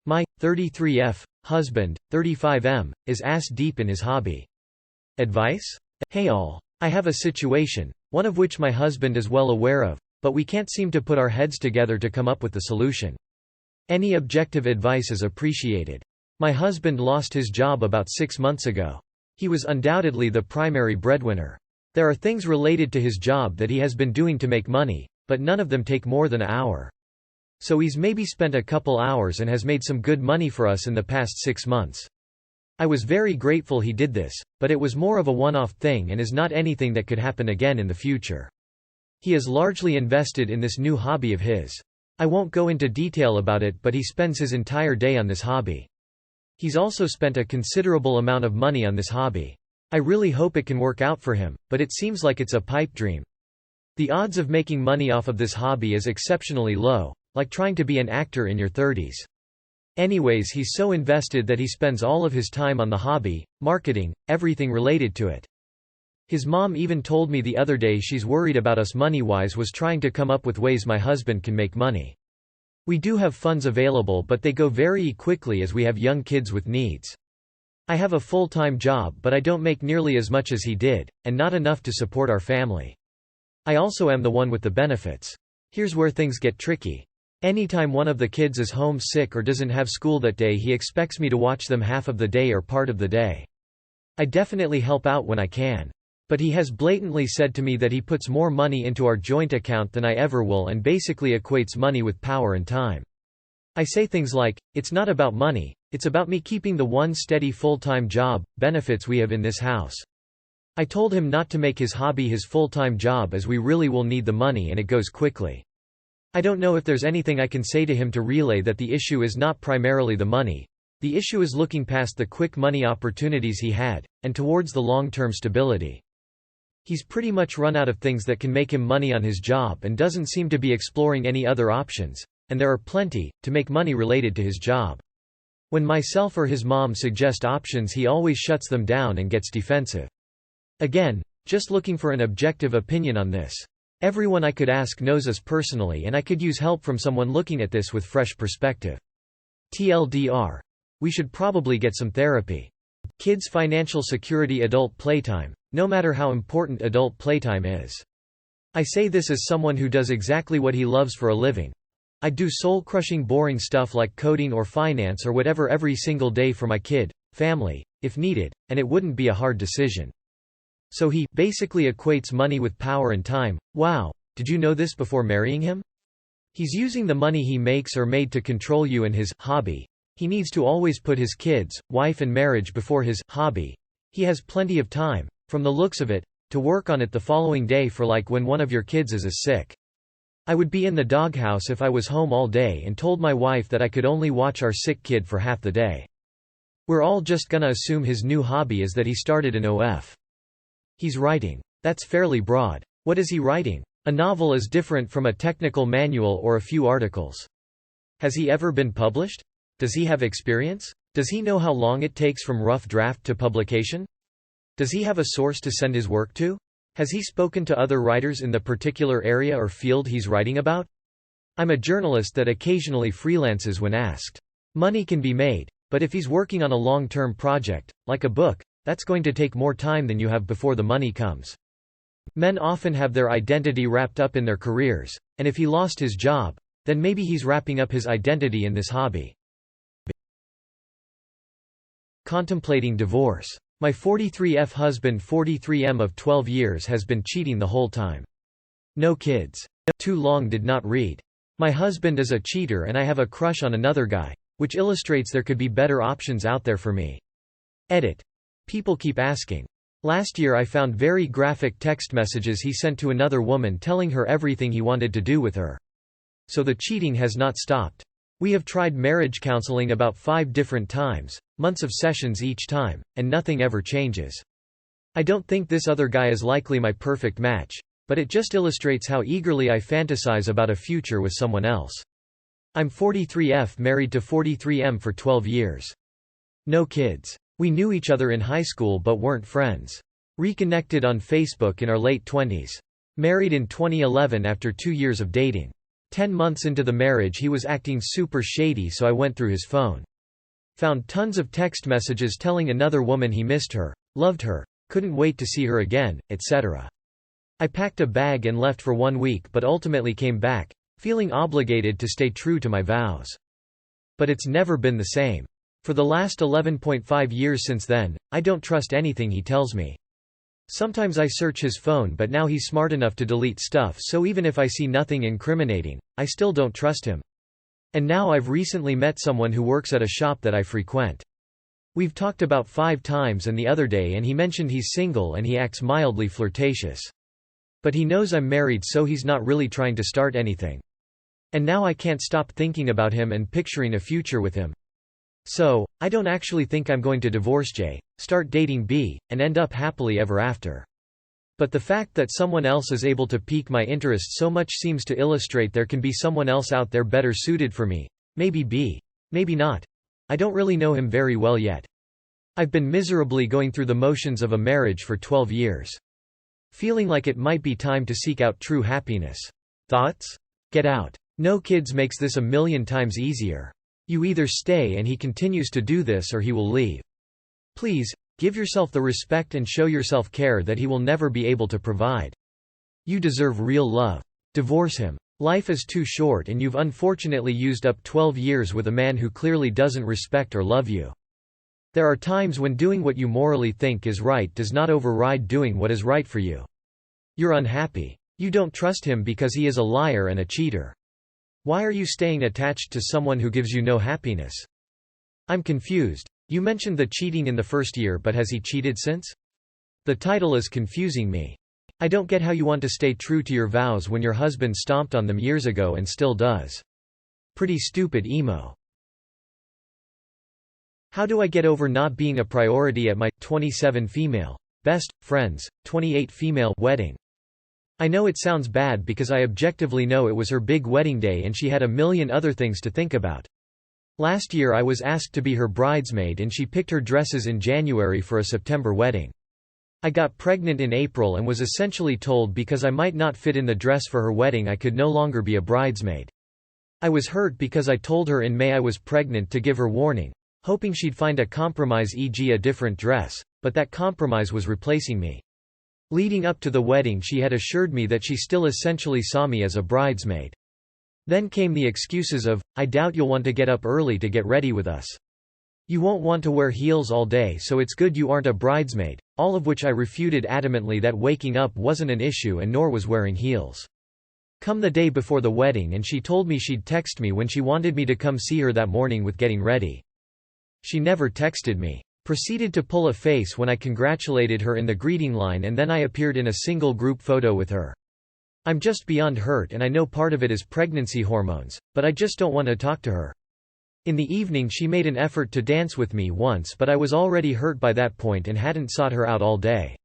My 33F husband, 35M, is ass-deep in his hobby. Advice? Hey all. I have a situation, one of which my husband is well aware of, but we can't seem to put our heads together to come up with the solution. Any objective advice is appreciated. My husband lost his job about 6 months ago. He was undoubtedly the primary breadwinner. There are things related to his job that he has been doing to make money, but none of them take more than an hour. So he's maybe spent a couple hours and has made some good money for us in the past 6 months. I was very grateful he did this, but it was more of a one-off thing and is not anything that could happen again in the future. He is largely invested in this new hobby of his. I won't go into detail about it, but he spends his entire day on this hobby. He's also spent a considerable amount of money on this hobby. I really hope it can work out for him, but it seems like it's a pipe dream. The odds of making money off of this hobby is exceptionally low, like trying to be an actor in your 30s. Anyways, he's so invested that he spends all of his time on the hobby, marketing, everything related to it. His mom even told me the other day she's worried about us money-wise, was trying to come up with ways my husband can make money. We do have funds available, but they go very quickly as we have young kids with needs. I have a full-time job, but I don't make nearly as much as he did, and not enough to support our family. I also am the one with the benefits. Here's where things get tricky. Anytime one of the kids is home sick or doesn't have school that day, he expects me to watch them half of the day or part of the day. I definitely help out when I can. But he has blatantly said to me that he puts more money into our joint account than I ever will and basically equates money with power and time. I say things like, it's not about money, it's about me keeping the one steady full-time job, benefits we have in this house. I told him not to make his hobby his full-time job, as we really will need the money and it goes quickly. I don't know if there's anything I can say to him to relay that the issue is not primarily the money. The issue is looking past the quick money opportunities he had, and towards the long-term stability. He's pretty much run out of things that can make him money on his job and doesn't seem to be exploring any other options, and there are plenty, to make money related to his job. When myself or his mom suggest options, he always shuts them down and gets defensive. Again, just looking for an objective opinion on this. Everyone I could ask knows us personally, and I could use help from someone looking at this with fresh perspective. TLDR. We should probably get some therapy. Kids' financial security. Adult playtime. No matter how important adult playtime is. I say this as someone who does exactly what he loves for a living. I do soul-crushing boring stuff like coding or finance or whatever every single day for my kid, family, if needed, and it wouldn't be a hard decision. So he basically equates money with power and time. Wow, did you know this before marrying him? He's using the money he makes or made to control you and his hobby. He needs to always put his kids, wife and marriage before his hobby. He has plenty of time, from the looks of it, to work on it the following day, for like when one of your kids is sick. I would be in the doghouse if I was home all day and told my wife that I could only watch our sick kid for half the day. We're all just gonna assume his new hobby is that he started an OF. He's writing. That's fairly broad. What is he writing? A novel is different from a technical manual or a few articles. Has he ever been published? Does he have experience? Does he know how long it takes from rough draft to publication? Does he have a source to send his work to? Has he spoken to other writers in the particular area or field he's writing about? I'm a journalist that occasionally freelances when asked. Money can be made, but if he's working on a long-term project, like a book, that's going to take more time than you have before the money comes. Men often have their identity wrapped up in their careers, and if he lost his job, then maybe he's wrapping up his identity in this hobby. Contemplating divorce. My 43F husband, 43M of 12 years, has been cheating the whole time. No kids. Too long did not read. My husband is a cheater and I have a crush on another guy, which illustrates there could be better options out there for me. Edit. People keep asking. Last year I found very graphic text messages he sent to another woman telling her everything he wanted to do with her. So the cheating has not stopped. We have tried marriage counseling about 5 different times, months of sessions each time, and nothing ever changes. I don't think this other guy is likely my perfect match, but it just illustrates how eagerly I fantasize about a future with someone else. I'm 43F, married to 43M for 12 years. No kids. We knew each other in high school but weren't friends. Reconnected on Facebook in our late 20s. Married in 2011 after 2 years of dating. 10 months into the marriage he was acting super shady, so I went through his phone. Found tons of text messages telling another woman he missed her, loved her, couldn't wait to see her again, etc. I packed a bag and left for 1 week but ultimately came back, feeling obligated to stay true to my vows. But it's never been the same. For the last 11.5 years since then, I don't trust anything he tells me. Sometimes I search his phone, but now he's smart enough to delete stuff, so even if I see nothing incriminating, I still don't trust him. And now I've recently met someone who works at a shop that I frequent. We've talked about 5 times and the other day and he mentioned he's single and he acts mildly flirtatious. But he knows I'm married, so he's not really trying to start anything. And now I can't stop thinking about him and picturing a future with him. So, I don't actually think I'm going to divorce J, start dating B, and end up happily ever after. But the fact that someone else is able to pique my interest so much seems to illustrate there can be someone else out there better suited for me. Maybe B. Maybe not. I don't really know him very well yet. I've been miserably going through the motions of a marriage for 12 years. Feeling like it might be time to seek out true happiness. Thoughts? Get out. No kids makes this a million times easier. You either stay and he continues to do this, or he will leave. Please, give yourself the respect and show yourself care that he will never be able to provide. You deserve real love. Divorce him. Life is too short and you've unfortunately used up 12 years with a man who clearly doesn't respect or love you. There are times when doing what you morally think is right does not override doing what is right for you. You're unhappy. You don't trust him because he is a liar and a cheater. Why are you staying attached to someone who gives you no happiness? I'm confused. You mentioned the cheating in the first year, but has he cheated since? The title is confusing me. I don't get how you want to stay true to your vows when your husband stomped on them years ago and still does. Pretty stupid emo. How do I get over not being a priority at my 27 female best friends, 28 female wedding? I know it sounds bad because I objectively know it was her big wedding day and she had a million other things to think about. Last year I was asked to be her bridesmaid and she picked her dresses in January for a September wedding. I got pregnant in April and was essentially told because I might not fit in the dress for her wedding I could no longer be a bridesmaid. I was hurt because I told her in May I was pregnant to give her warning, hoping she'd find a compromise, e.g. a different dress, but that compromise was replacing me. Leading up to the wedding she had assured me that she still essentially saw me as a bridesmaid. Then came the excuses of, I doubt you'll want to get up early to get ready with us. You won't want to wear heels all day, so it's good you aren't a bridesmaid, all of which I refuted adamantly that waking up wasn't an issue and nor was wearing heels. Come the day before the wedding and she told me she'd text me when she wanted me to come see her that morning with getting ready. She never texted me. Proceeded to pull a face when I congratulated her in the greeting line and then I appeared in a single group photo with her. I'm just beyond hurt and I know part of it is pregnancy hormones, but I just don't want to talk to her. In the evening she made an effort to dance with me once, but I was already hurt by that point and hadn't sought her out all day.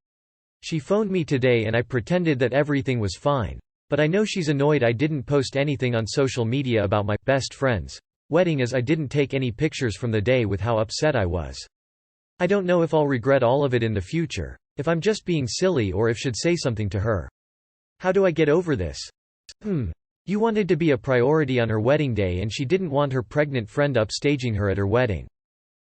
She phoned me today and I pretended that everything was fine. But I know she's annoyed I didn't post anything on social media about my best friend's wedding as I didn't take any pictures from the day with how upset I was. I don't know if I'll regret all of it in the future, if I'm just being silly or if should say something to her. How do I get over this? You wanted to be a priority on her wedding day and she didn't want her pregnant friend upstaging her at her wedding.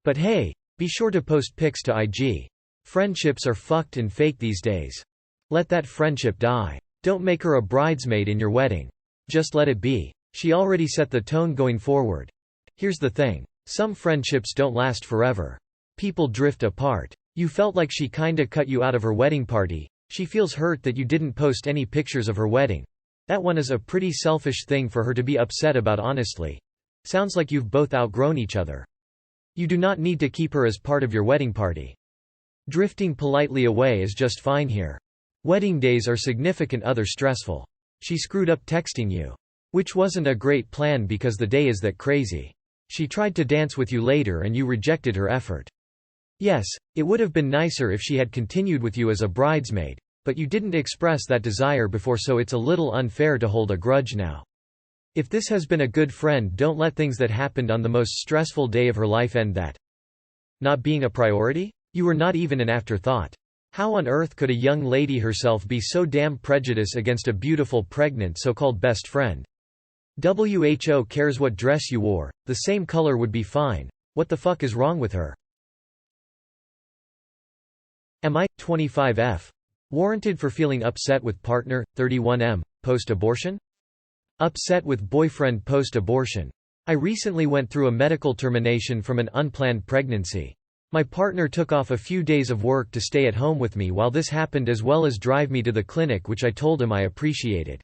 But hey, be sure to post pics to IG. Friendships are fucked and fake these days. Let that friendship die. Don't make her a bridesmaid in your wedding. Just let it be. She already set the tone going forward. Here's the thing. Some friendships don't last forever. People drift apart. You felt like she kinda cut you out of her wedding party. She feels hurt that you didn't post any pictures of her wedding. That one is a pretty selfish thing for her to be upset about, honestly. Sounds like you've both outgrown each other. You do not need to keep her as part of your wedding party. Drifting politely away is just fine here. Wedding days are significant other stressful. She screwed up texting you. Which wasn't a great plan because the day is that crazy. She tried to dance with you later and you rejected her effort. Yes, it would have been nicer if she had continued with you as a bridesmaid, but you didn't express that desire before, so it's a little unfair to hold a grudge now. If this has been a good friend, don't let things that happened on the most stressful day of her life end that. Not being a priority? You were not even an afterthought. How on earth could a young lady herself be so damn prejudiced against a beautiful pregnant so-called best friend? WHO cares what dress you wore, the same color would be fine. What the fuck is wrong with her? Am I, 25F, warranted for feeling upset with partner, 31M, post-abortion? Upset with boyfriend post-abortion. I recently went through a medical termination from an unplanned pregnancy. My partner took off a few days of work to stay at home with me while this happened, as well as drive me to the clinic, which I told him I appreciated.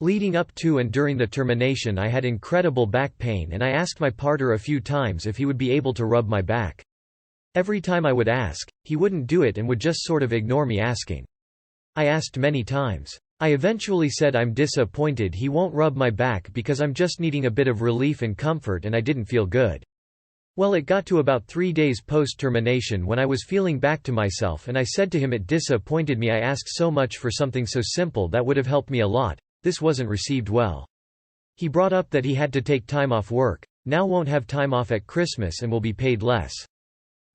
Leading up to and during the termination I had incredible back pain, and I asked my partner a few times if he would be able to rub my back. Every time I would ask, he wouldn't do it and would just sort of ignore me asking. I asked many times. I eventually said I'm disappointed he won't rub my back because I'm just needing a bit of relief and comfort, and I didn't feel good. Well, it got to about 3 days post-termination when I was feeling back to myself, and I said to him it disappointed me I asked so much for something so simple that would have helped me a lot. This wasn't received well. He brought up that he had to take time off work, now won't have time off at Christmas and will be paid less.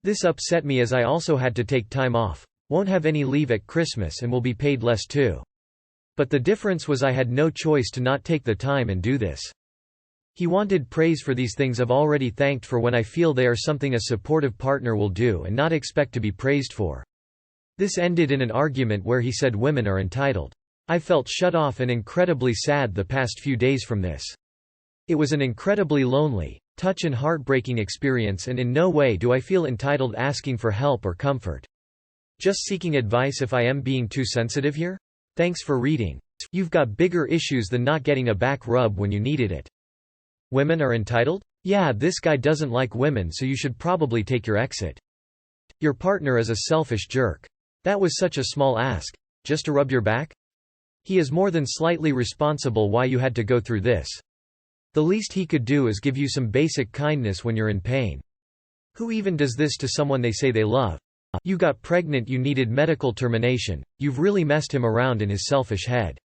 This upset me as I also had to take time off, won't have any leave at Christmas and will be paid less too. But the difference was I had no choice to not take the time and do this. He wanted praise for these things I've already thanked for when I feel they are something a supportive partner will do and not expect to be praised for. This ended in an argument where he said women are entitled. I felt shut off and incredibly sad the past few days from this. It was an incredibly lonely, touch and heartbreaking experience, and in no way do I feel entitled asking for help or comfort. Just seeking advice if I am being too sensitive here? Thanks for reading. You've got bigger issues than not getting a back rub when you needed it. Women are entitled? Yeah, this guy doesn't like women, so you should probably take your exit. Your partner is a selfish jerk. That was such a small ask. Just to rub your back? He is more than slightly responsible why you had to go through this. The least he could do is give you some basic kindness when you're in pain. Who even does this to someone they say they love? You got pregnant, you needed medical termination, you've really messed him around in his selfish head.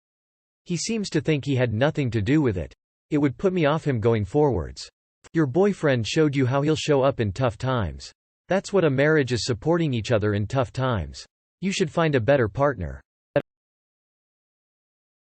He seems to think he had nothing to do with it. It would put me off him going forwards. Your boyfriend showed you how he'll show up in tough times. That's what a marriage is, supporting each other in tough times. You should find a better partner.